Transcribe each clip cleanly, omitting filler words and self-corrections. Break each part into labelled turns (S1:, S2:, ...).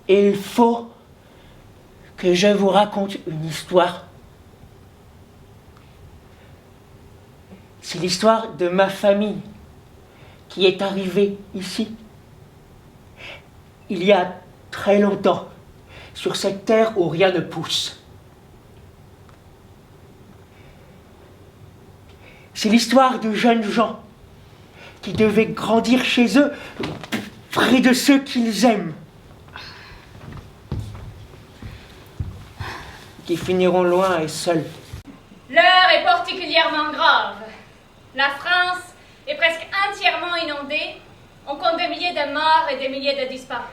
S1: Et il faut que je vous raconte une histoire. C'est l'histoire de ma famille qui est arrivée ici. Il y a très longtemps, sur cette terre où rien ne pousse. C'est l'histoire de jeunes gens qui devaient grandir chez eux, près de ceux qu'ils aiment, qui finiront loin et seuls.
S2: L'heure est particulièrement grave. La France est presque entièrement inondée. On compte des milliers de morts et des milliers de disparus.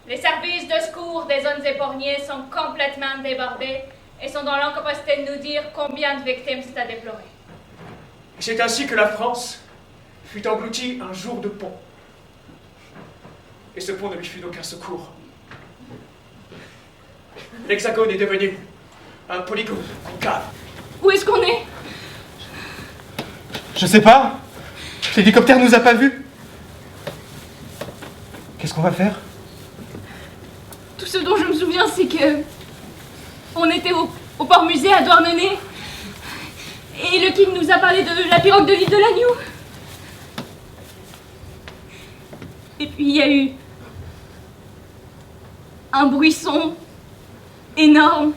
S2: Les services de secours des zones épargnées sont complètement débordés et sont dans l'incapacité de nous dire combien de victimes c'est à déplorer.
S3: C'est ainsi que la France fut engloutie un jour de pont. Et ce pont ne lui fut d'aucun secours. L'Hexagone est devenu un polygone en cave.
S2: Où est-ce qu'on est?
S4: Je sais pas. L'hélicoptère nous a pas vus. Qu'est-ce qu'on va faire?
S2: Tout ce dont je me souviens, c'est que on était au port musée à Douarnenez et le guide nous a parlé de la pirogue de l'île de l'Agneau. Et puis il y a eu un bruisson énorme.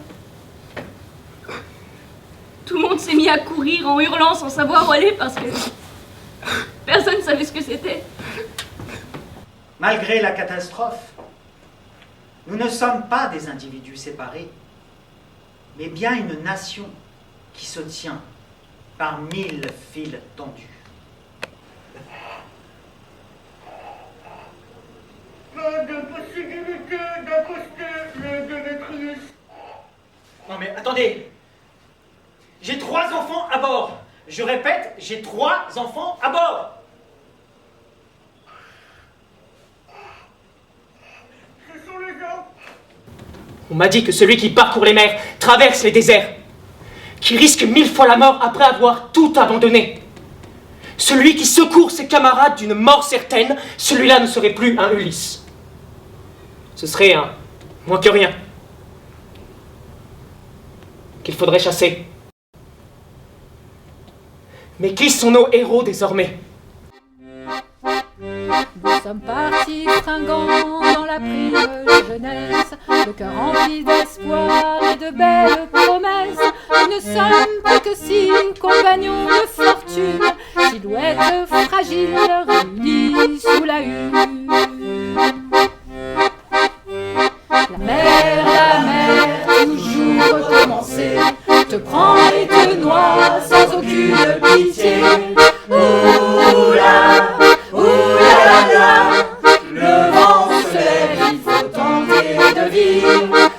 S2: Tout le monde s'est mis à courir en hurlant sans savoir où aller parce que personne ne savait ce que c'était.
S5: Malgré la catastrophe, nous ne sommes pas des individus séparés, mais bien une nation qui se tient par 1000 fils tendus.
S6: Pas de possibilité d'accoster les Démétrius.
S5: Non mais attendez, j'ai 3 enfants à bord. Je répète, j'ai 3 enfants à bord.
S6: Ce sont les gens.
S1: On m'a dit que celui qui parcourt les mers, traverse les déserts, qui risque 1000 fois la mort après avoir tout abandonné. Celui qui secourt ses camarades d'une mort certaine, celui-là ne serait plus un Ulysse. Ce serait un moins que rien, qu'il faudrait chasser. Mais qui sont nos héros désormais?
S7: Nous sommes partis fringants dans la prime jeunesse, le cœur rempli d'espoir et de belles promesses. Nous ne sommes plus que 6 compagnons de fortune, silhouettes fragiles réunies sous la hune. La mer, toujours recommencer, te prend et te noie sans aucune pitié. Oula, oula, le vent se lève, il faut tenter de vivre.